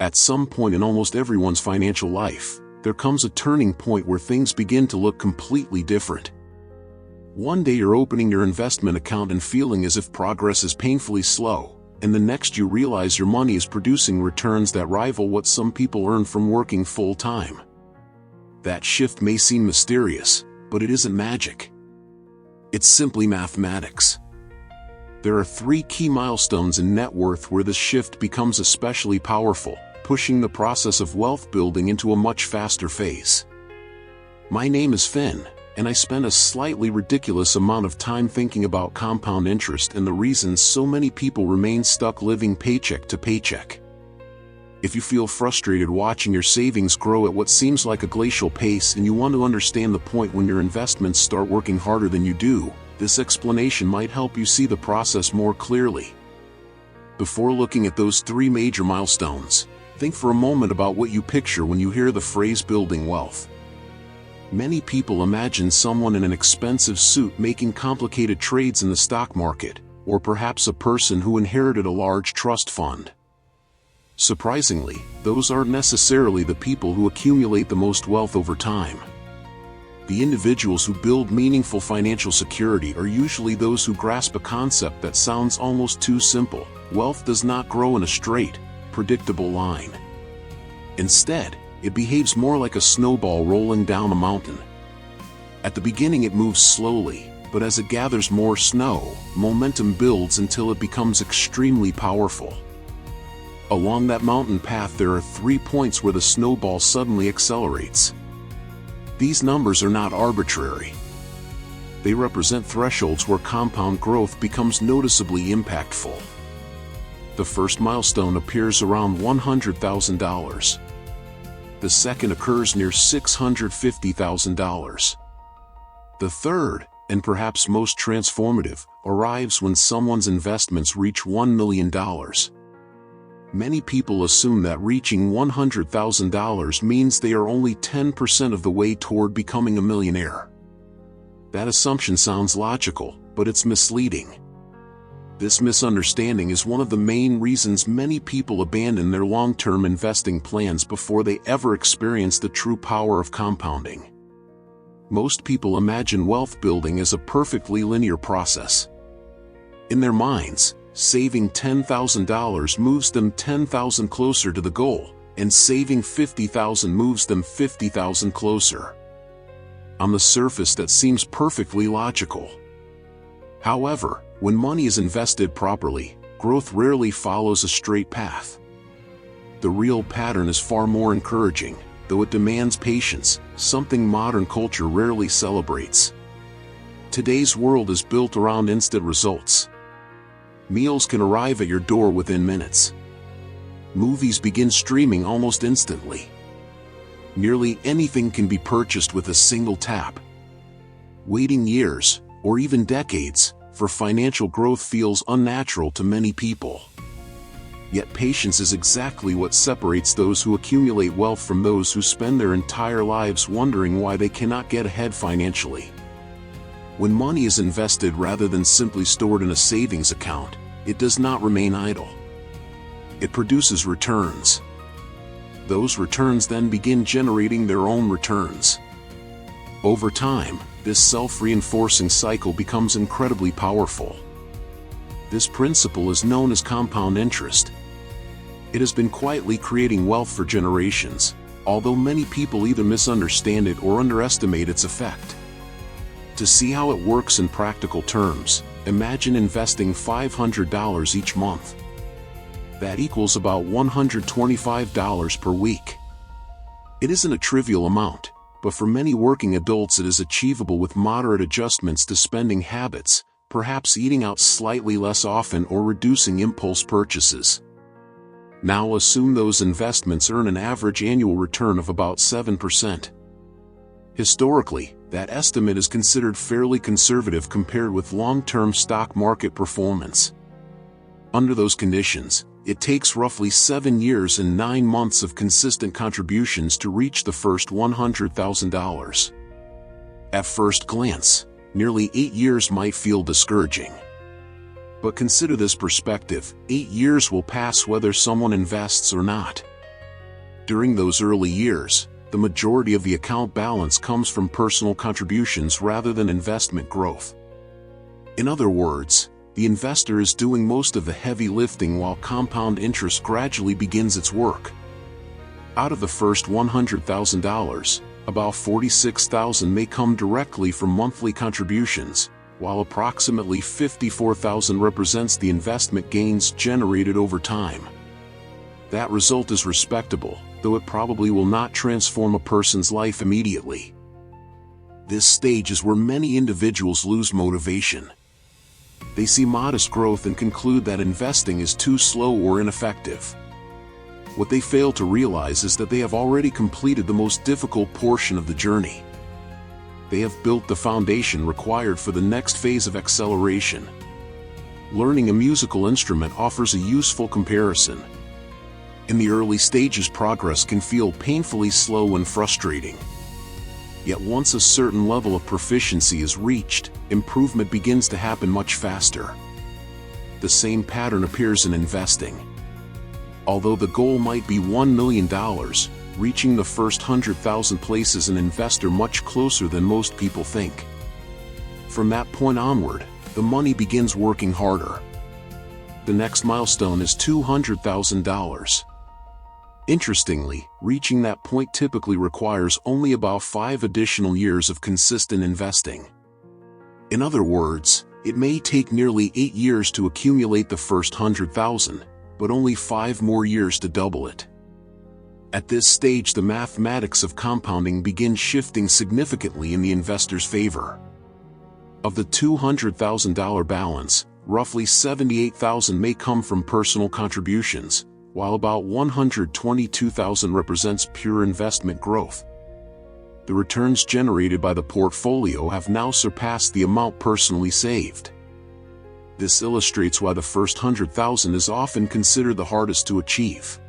At some point in almost everyone's financial life, there comes a turning point where things begin to look completely different. One day you're opening your investment account and feeling as if progress is painfully slow, and the next you realize your money is producing returns that rival what some people earn from working full-time. That shift may seem mysterious, but it isn't magic. It's simply mathematics. There are 3 key milestones in net worth where this shift becomes especially powerful, pushing the process of wealth building into a much faster phase. My name is Finn, and I spend a slightly ridiculous amount of time thinking about compound interest and the reasons so many people remain stuck living paycheck to paycheck. If you feel frustrated watching your savings grow at what seems like a glacial pace and you want to understand the point when your investments start working harder than you do, this explanation might help you see the process more clearly. Before looking at those 3 major milestones, think for a moment about what you picture when you hear the phrase building wealth. Many people imagine someone in an expensive suit making complicated trades in the stock market, or perhaps a person who inherited a large trust fund. Surprisingly, those aren't necessarily the people who accumulate the most wealth over time. The individuals who build meaningful financial security are usually those who grasp a concept that sounds almost too simple: wealth does not grow in a straight, predictable line. Instead, it behaves more like a snowball rolling down a mountain. At the beginning it moves slowly, but as it gathers more snow, momentum builds until it becomes extremely powerful. Along that mountain path there are 3 points where the snowball suddenly accelerates. These numbers are not arbitrary. They represent thresholds where compound growth becomes noticeably impactful. The first milestone appears around $100,000. The second occurs near $650,000. The third, and perhaps most transformative, arrives when someone's investments reach $1 million. Many people assume that reaching $100,000 means they are only 10% of the way toward becoming a millionaire. That assumption sounds logical, but it's misleading. This misunderstanding is one of the main reasons many people abandon their long-term investing plans before they ever experience the true power of compounding. Most people imagine wealth building as a perfectly linear process. In their minds, saving $10,000 moves them $10,000 closer to the goal, and saving $50,000 moves them $50,000 closer. On the surface that seems perfectly logical. However, when money is invested properly, growth rarely follows a straight path. The real pattern is far more encouraging, though it demands patience, something modern culture rarely celebrates. Today's world is built around instant results. Meals can arrive at your door within minutes. Movies begin streaming almost instantly. Nearly anything can be purchased with a single tap. Waiting years, or even decades, for financial growth feels unnatural to many people. Yet patience is exactly what separates those who accumulate wealth from those who spend their entire lives wondering why they cannot get ahead financially. When money is invested rather than simply stored in a savings account, it does not remain idle. It produces returns. Those returns then begin generating their own returns. Over time, this self-reinforcing cycle becomes incredibly powerful. This principle is known as compound interest. It has been quietly creating wealth for generations, although many people either misunderstand it or underestimate its effect. To see how it works in practical terms, imagine investing $500 each month. That equals about $125 per week. It isn't a trivial amount, but for many working adults it is achievable with moderate adjustments to spending habits, perhaps eating out slightly less often or reducing impulse purchases. Now assume those investments earn an average annual return of about 7%. Historically, that estimate is considered fairly conservative compared with long-term stock market performance. Under those conditions, it takes roughly 7 years and 9 months of consistent contributions to reach the first $100,000. At first glance, nearly 8 years might feel discouraging. But consider this perspective: 8 years will pass whether someone invests or not. During those early years, the majority of the account balance comes from personal contributions rather than investment growth. In other words, the investor is doing most of the heavy lifting while compound interest gradually begins its work. Out of the first $100,000, about $46,000 may come directly from monthly contributions, while approximately $54,000 represents the investment gains generated over time. That result is respectable, though it probably will not transform a person's life immediately. This stage is where many individuals lose motivation. They see modest growth and conclude that investing is too slow or ineffective. What they fail to realize is that they have already completed the most difficult portion of the journey. They have built the foundation required for the next phase of acceleration. Learning a musical instrument offers a useful comparison. In the early stages, progress can feel painfully slow and frustrating. Yet once a certain level of proficiency is reached, improvement begins to happen much faster. The same pattern appears in investing. Although the goal might be $1 million, reaching the first 100,000 places an investor much closer than most people think. From that point onward, the money begins working harder. The next milestone is $200,000. Interestingly, reaching that point typically requires only about 5 additional years of consistent investing. In other words, it may take nearly 8 years to accumulate the first 100,000, but only 5 more years to double it. At this stage, the mathematics of compounding begin shifting significantly in the investor's favor. Of the $200,000 balance, roughly $78,000 may come from personal contributions, while about $122,000 represents pure investment growth. The returns generated by the portfolio have now surpassed the amount personally saved. This illustrates why the first $100,000 is often considered the hardest to achieve.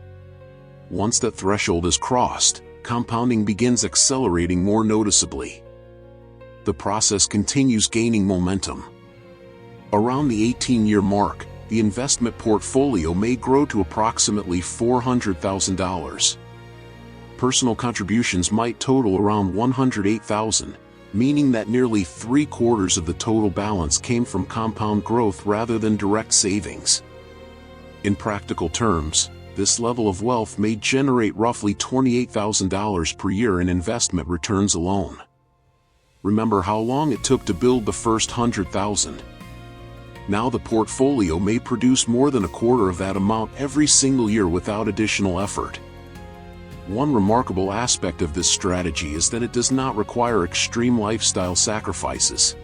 Once that threshold is crossed, compounding begins accelerating more noticeably. The process continues gaining momentum. Around the 18-year mark, the investment portfolio may grow to approximately $400,000. Personal contributions might total around $108,000, meaning that nearly 3/4 of the total balance came from compound growth rather than direct savings. In practical terms, this level of wealth may generate roughly $28,000 per year in investment returns alone. Remember how long it took to build the first 100,000. Now the portfolio may produce more than 1/4 of that amount every single year without additional effort. One remarkable aspect of this strategy is that it does not require extreme lifestyle sacrifices.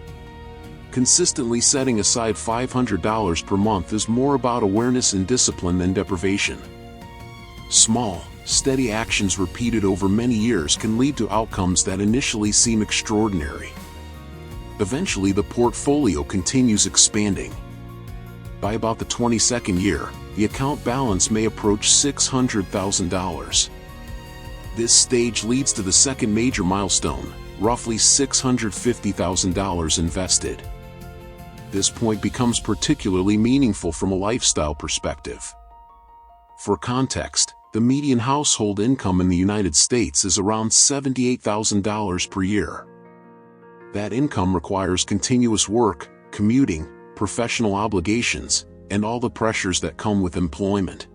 Consistently setting aside $500 per month is more about awareness and discipline than deprivation. Small, steady actions repeated over many years can lead to outcomes that initially seem extraordinary. Eventually, the portfolio continues expanding. By about the 22nd year, the account balance may approach $600,000. This stage leads to the second major milestone, roughly $650,000 invested. This point becomes particularly meaningful from a lifestyle perspective. For context, the median household income in the United States is around $78,000 per year. That income requires continuous work, commuting, professional obligations, and all the pressures that come with employment.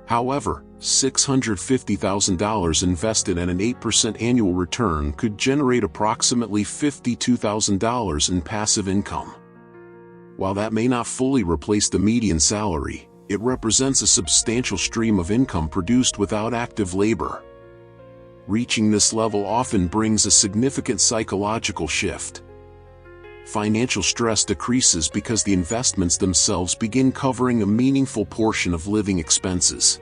However, $650,000 invested at an 8% annual return could generate approximately $52,000 in passive income. While that may not fully replace the median salary, it represents a substantial stream of income produced without active labor. Reaching this level often brings a significant psychological shift. Financial stress decreases because the investments themselves begin covering a meaningful portion of living expenses.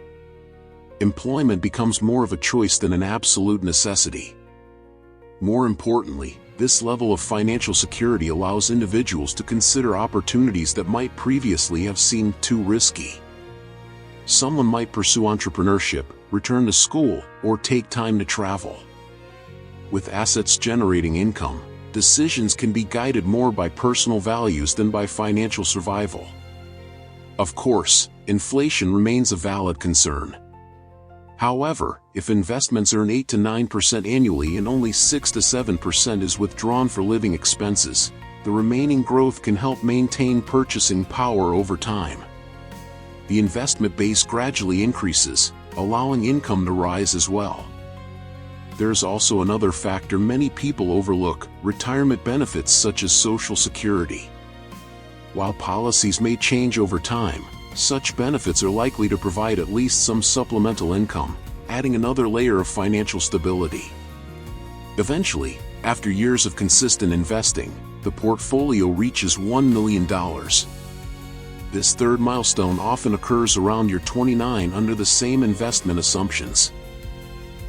Employment becomes more of a choice than an absolute necessity. More importantly, this level of financial security allows individuals to consider opportunities that might previously have seemed too risky. Someone might pursue entrepreneurship, return to school, or take time to travel. With assets generating income, decisions can be guided more by personal values than by financial survival. Of course, inflation remains a valid concern. However, if investments earn 8 to 9% annually and only 6 to 7% is withdrawn for living expenses, the remaining growth can help maintain purchasing power over time. The investment base gradually increases, allowing income to rise as well. There's also another factor many people overlook: retirement benefits such as Social Security. While policies may change over time, such benefits are likely to provide at least some supplemental income, adding another layer of financial stability. Eventually, after years of consistent investing, the portfolio reaches $1 million. This third milestone often occurs around year 29 under the same investment assumptions.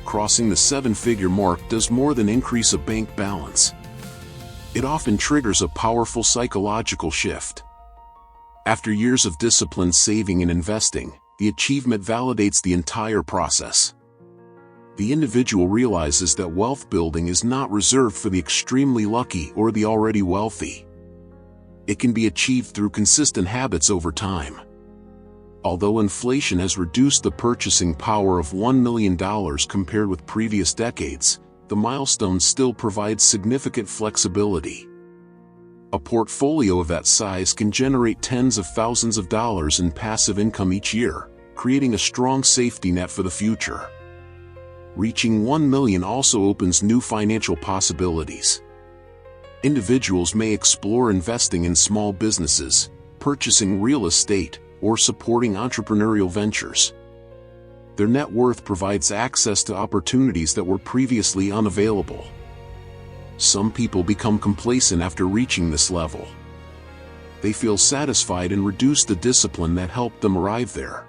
Crossing the seven-figure mark does more than increase a bank balance. It often triggers a powerful psychological shift. After years of disciplined saving and investing, the achievement validates the entire process. The individual realizes that wealth building is not reserved for the extremely lucky or the already wealthy. It can be achieved through consistent habits over time. Although inflation has reduced the purchasing power of $1 million compared with previous decades, the milestone still provides significant flexibility. A portfolio of that size can generate tens of thousands of dollars in passive income each year, creating a strong safety net for the future. Reaching $1 million also opens new financial possibilities. Individuals may explore investing in small businesses, purchasing real estate, or supporting entrepreneurial ventures. Their net worth provides access to opportunities that were previously unavailable. Some people become complacent after reaching this level. They feel satisfied and reduce the discipline that helped them arrive there.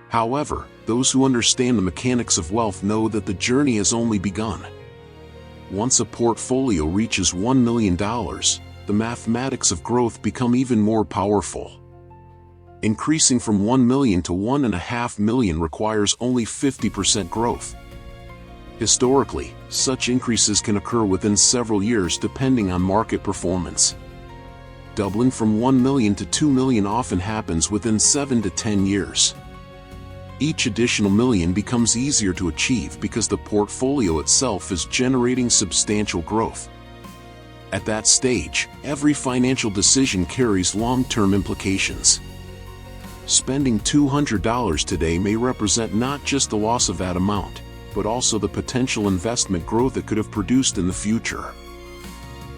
However, those who understand the mechanics of wealth know that the journey has only begun. Once a portfolio reaches $1 million, the mathematics of growth become even more powerful. Increasing from $1 million to $1.5 million requires only 50% growth. Historically, such increases can occur within several years depending on market performance. Doubling from $1 million to $2 million often happens within 7 to 10 years. Each additional million becomes easier to achieve because the portfolio itself is generating substantial growth. At that stage, every financial decision carries long-term implications. Spending $200 today may represent not just the loss of that amount, but also the potential investment growth it could have produced in the future.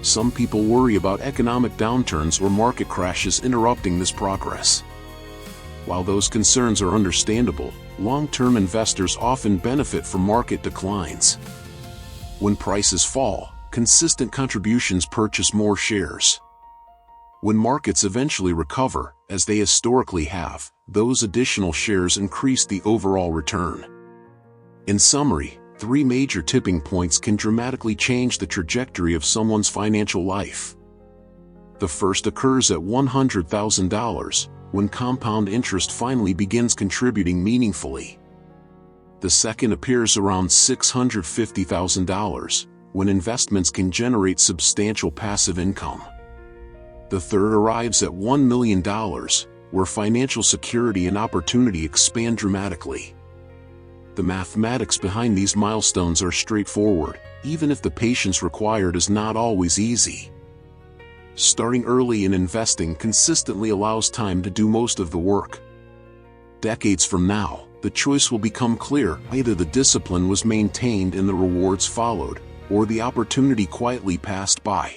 Some people worry about economic downturns or market crashes interrupting this progress. While those concerns are understandable, long-term investors often benefit from market declines. When prices fall, consistent contributions purchase more shares. When markets eventually recover, as they historically have, those additional shares increase the overall return. In summary, 3 major tipping points can dramatically change the trajectory of someone's financial life. The first occurs at $100,000, when compound interest finally begins contributing meaningfully. The second appears around $650,000, when investments can generate substantial passive income. The third arrives at $1 million, where financial security and opportunity expand dramatically. The mathematics behind these milestones are straightforward, even if the patience required is not always easy. Starting early in investing consistently allows time to do most of the work. Decades from now, the choice will become clear: either the discipline was maintained and the rewards followed, or the opportunity quietly passed by.